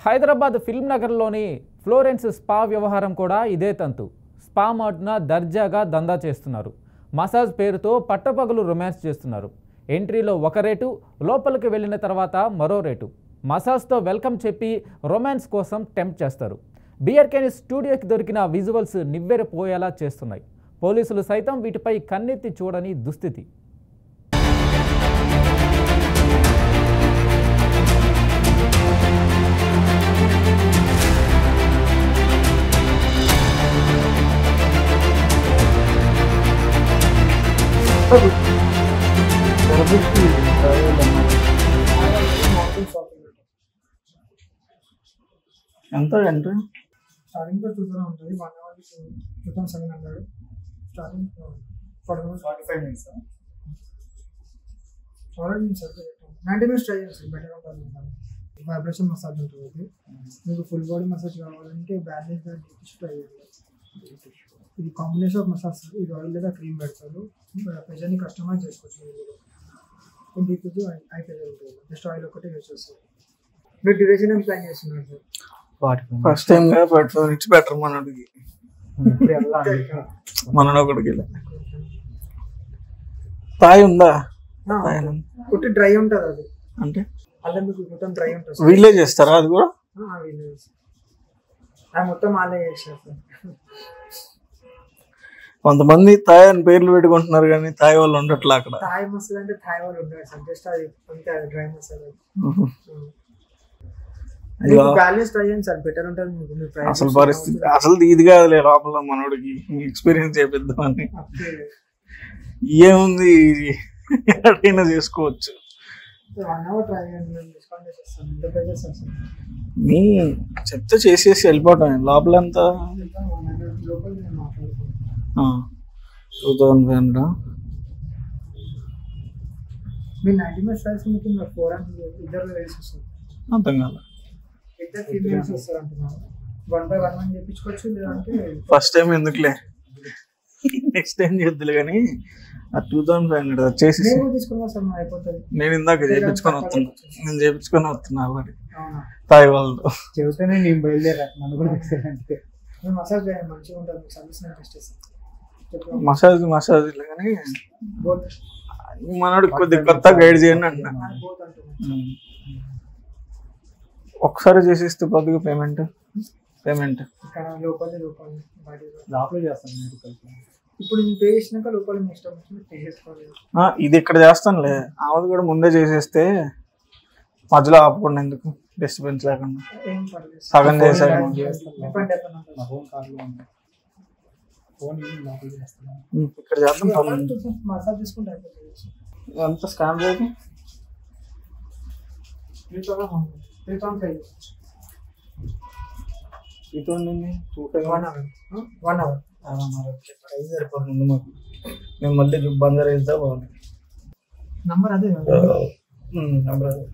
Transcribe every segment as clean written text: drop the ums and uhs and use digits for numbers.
Hyderabad film నగర్లోని Florence spa వ్యవహారం కూడా ఇదే తంతు. స్పా మాడ్న దర్జాగా దందా చేస్తున్నారు. మసాజ్ పేరుతో పట్టపగలు రొమాన్స్ చేస్తున్నారు. ఎంట్రీలో ఒక రేటు, లోపలికి వెళ్ళిన తర్వాత మరో రేటు. మసాజ్తో వెల్కమ్ చెప్పి రొమాన్స్ కోసం టెంప్ట్ చేస్తారు. బిఆర్కేని స్టూడియోకి దొరికిన విజువల్స్ నివ్వెరపోయేలా చేస్తున్నాయి. పోలీసులు సైతం వీటిపై కన్నెత్తి చూడని దుస్థితి. ఎంత ఎంట్రీ స్టార్టింగ్ 2000 ఉంటుంది. 1 hour 2700 స్టార్టింగ్ 45 minutes ఆల్రెడీ నేను సర్చ్ పెట్టాను. 90 minutes ట్రై చేస్తాను, బెటర్ ఉంటుంది. వైబ్రేషన్ మసాజ్ ఉంటుంది. మీకు ఫుల్ బాడీ మసాజ్ కావాలంటే బ్యాలెన్స్ ట్రై చేయాలి. ఇది కాంబినేషన్ ఆఫ్ మసాజ్. ఇది ఆయిల్ లేదా క్రీమ్ పెడతారు. ప్రెజర్ని కస్టమైజ్ చేసుకోవచ్చు. దీనికి ఐ ప్రెజర్ ఉంటుంది. జస్ట్ ఆయిల్ ఒకటే యూజ్ చేస్తారు. మీరు డ్యూరేషన్ ఏం ప్లాన్ చేస్తున్నారు sir? First time it's better మనోడికి ఒకటికి తాయి ఉందా? పుట్టి డ్రై ఉంటుంది అది. అంటే అలా మీకు మొత్తం డ్రై ఉంటుంది. వీళ్ళే చేస్తారా అది కూడా? అది మొత్తం వాళ్ళే చేస్తారు. కొంతమంది తాయి అని పేర్లు పెట్టుకుంటున్నారు కానీ తాయి వాళ్ళు ఉండట్లే అక్కడ. తాయి మసాలా అంటే తాయి వాళ్ళు ఉండరు సార్. జస్ట్ అది అంతే, డ్రై మసాలా. బ్యాలెన్స్ ట్రై చేయండి సార్, బెటర్ ఉంటుంది. అసలు పరిస్థితి అసలు ఇది కాదులే, లోపల మనోడికి ఎక్స్పీరియన్స్ చేపిద్దామని. ఏముంది, ఎక్కడైనా చేసుకోవచ్చు. 1 hour ట్రై చేయండి, డిస్కౌంట్ చేసేస్తాను. ఎంత పే చేస్తాను సార్? మీ చెప్తే చేసేసి వెళ్ళిపోవటం. లోపల ఎంత? 100 లోపల నేను మాట్లాడుతున్నాను. 2500. మీరు 90 minutes ట్రై చేసి మీకు 400 ఇద్దరు వేసి వస్తుంది. అర్థం కాదు. ఇద్దరు ఫీమేల్స్ వస్తారు అంటున్నారు. 1 by 1 అని చెప్పించుకోవచ్చు. లేదంటే ఫస్ట్ టైం ఎందుకులే, నెక్స్ట్ టైం చేద్దులే. కానీ 2500 వచ్చేసి తీసుకున్నా సార్ అయిపోతుంది. నేను ఇందాక చేయించుకొని వస్తున్నా మరి తాయి వాళ్ళతో చెబితేనే నేను బయలుదేరా. నన్ను కూడా అంటే మసాజ్ మంచిగా ఉంటుంది. సర్వీస్ నేను టెస్ట్ చేస్తాను. మసాజ్ కానీ మనోడికి కొద్దిగా కొత్త గైడ్ చేయండి అంటున్నా. ఒకసారి చేసేస్తే కొద్దిగా పేమెంట్ ఇక్కడ లోపల చేస్తాను. ఇప్పుడు పే చేసినాక లోపల నెక్స్ట్ పే చేసుకోవాలి. ఇది ఇక్కడ చేస్తానులే. ఆమెది కూడా ముందే చేసేస్తే మధ్యలో ఆపకుండా ఎందుకు, డిస్టర్బెన్స్ లేకుండా సగం చేశారు. ఇక్కడ చేస్తాం. మసాజ్ తీసుకుంటే ఎంత స్కాన్ రేట్? 3,500. 1 hour. సరిపోతుంది మాకు. మేము మళ్ళీ బందర్ వేద్దా బాగుంది. నంబర్ అదే నంబర్ అదే.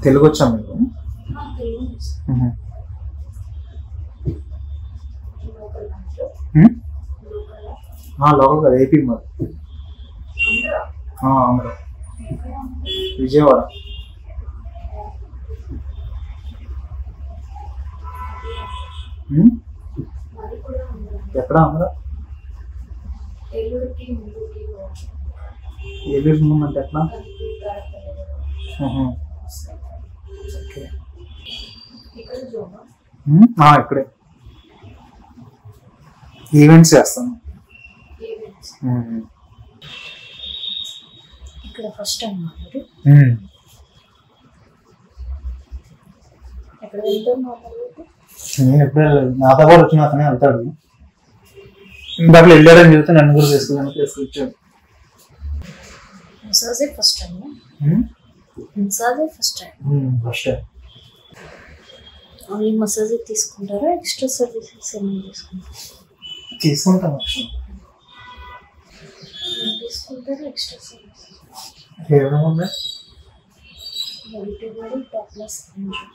తెలుగు వచ్చా మీకు? లోకల్ కదా, ఏపీ మరి. ఆంధ్ర, విజయవాడ. ఎక్కడ ఆంధ్ర? ఏలూరు ముందంటే ఎట్లా? ఇక్కడే ఈవెంట్స్ చేస్తాను. ఇక్కడ ఫస్ట్ టైం ఎక్కడ వెళ్తాను? నేను ఎప్పుడు నాతో కూడా వచ్చిన అతనే వెళ్తాడు. ఇందాక వెళ్ళాడని చెప్తే నన్ను కూడా తీసుకొచ్చాడు. First time first time only massage తీసుకుంటారా? ఎక్స్ట్రా సర్వీసెస్ ఏమైనా తీసుకుంటారా? తీసుకుంటాను. తీసుకుంటారు ఎక్స్ట్రా సర్వీసెస్ ఏమేమి body to body topless angio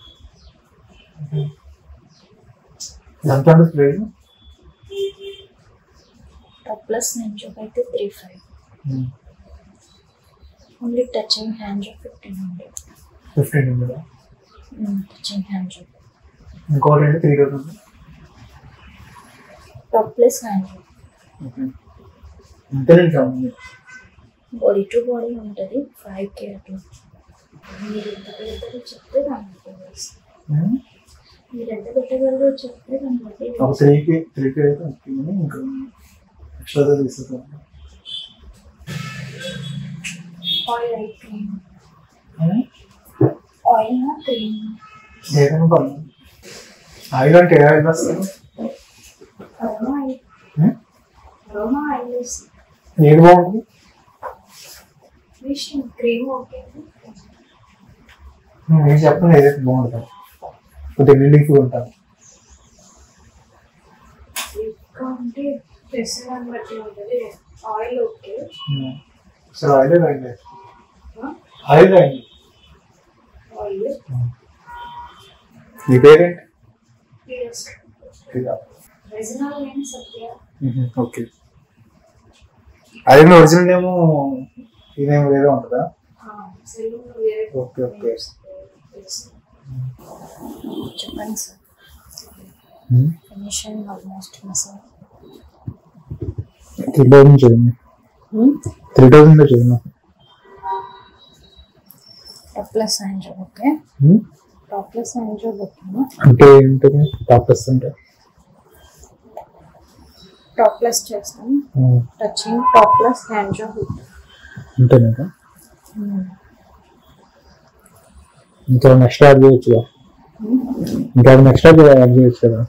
ఎంత ఉంటుంది ప్రైస్? టాప్లెస్ యాంజియో అయితే 3,500 only touching angio 1,500 1500. Touching angio ఇంకోటి అంటే 3000. టాప్లెస్ యాంజియో అంతే ఇంకా బాడీ టు బాడీ ఉంటుంది 5K అట్లా. మీరు ఎంత పెడతారో చెప్తే దాన్ని బట్టి వేస్తాం. మీరు ఎంత పెట్టగలరో చెప్తే దాన్ని బట్టి ఒక 3K అయితే వస్తుంది. ఇంకా ఎక్స్ట్రా తీసుకుంటాం. ఆయిల్ క్రీమ్ ఆయిల్ క్రీమ్ ఏదైనా పర్లేదు. ఆయిల్ అంటే ఏ ఆయిల్ వస్తుంది? అరోమా ఆయిల్ అరోమా ఆయిల్ ఏది బాగుంటుంది? విషయం క్రీమ్ ఓకే నేను చెప్పను ఏదైతే బాగుంటుంది. కొద్దిగా రిలీఫ్గా ఉంటాను. ఇంకా అంటే చేసేదాన్ని బట్టి ఉంటుంది. ఆయిల్ ఓకే సరే ఆయిల్ రాయండి. ఆయిల్ రాయండి. ఆయిల్ మీ పేరేంటి? ఒరిజినల్ నేమ్ సత్య. ఓకే. అది ఒరిజినల్ నేమో ఇదేమో వేరే ఉంటుందా? సెలూన్ వేరే ఓకే ఓకే. చెప్పండి సార్. ఫినిషింగ్ ఆల్మోస్ట్ మసాజ్ 3000 చేయండి. 3000 చేయండి. Topless angio okay. Topless angio ఓకేనా? అంటే ఏంటది టాప్లెస్ అంటే? టాప్లెస్ చేస్తాం. టచింగ్ టాప్లెస్ యాంజియో అంతేనా? ఇంకా నెక్స్ట్ యాడ్ చేయొచ్చుగా. ఇంకా నెక్స్ట్ యాడ్ చేయొచ్చు కదా.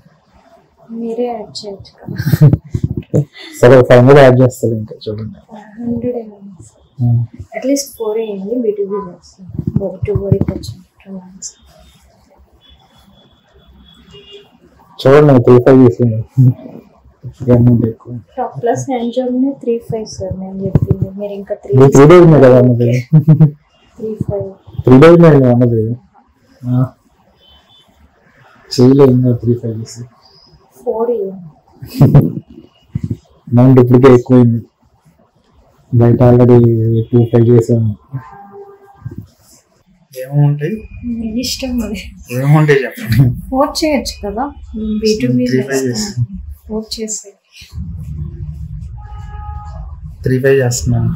మీరే యాడ్ చేయొచ్చు కదా. సరే 500 యాడ్ చేస్తారు. ఇంకా చూడండి 500 అట్లీస్ట్ 4 వేయండి. B2B చేస్తాం. Body to body touching romance చూడండి 35 చేసింది. ఎక్కువ టాప్లెస్ యాంజియోనే 3,500 సార్ నేను చెప్పింది. మీరు ఇంకా 3000 కదా అన్నది. 3,500 3000 అన్నది చేయలేదు. 35 చేసి 4 ఇవ్వండి. అమౌంట్ ఇప్పటికే ఎక్కువైంది. బయట ఆల్రెడీ 25 చేసాను. ఏముంటాయి మీ ఇష్టం అది. ఏముంటాయి చెప్పండి. 4 చేయొచ్చు కదా. B2B 4 చేస్తే 35 చేస్తున్నాను.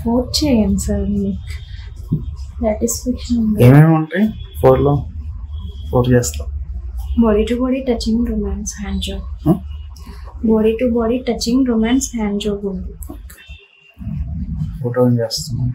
4 చేయండి సార్. సాటిస్ఫాక్షన్ ఉంది. ఏమేమి ఉంటాయి 4లో? 4 చేస్తాం. Body to body touching romance hand job. Body to body touching romance hand job ఉంది. ఫోటో చేస్తున్నాను.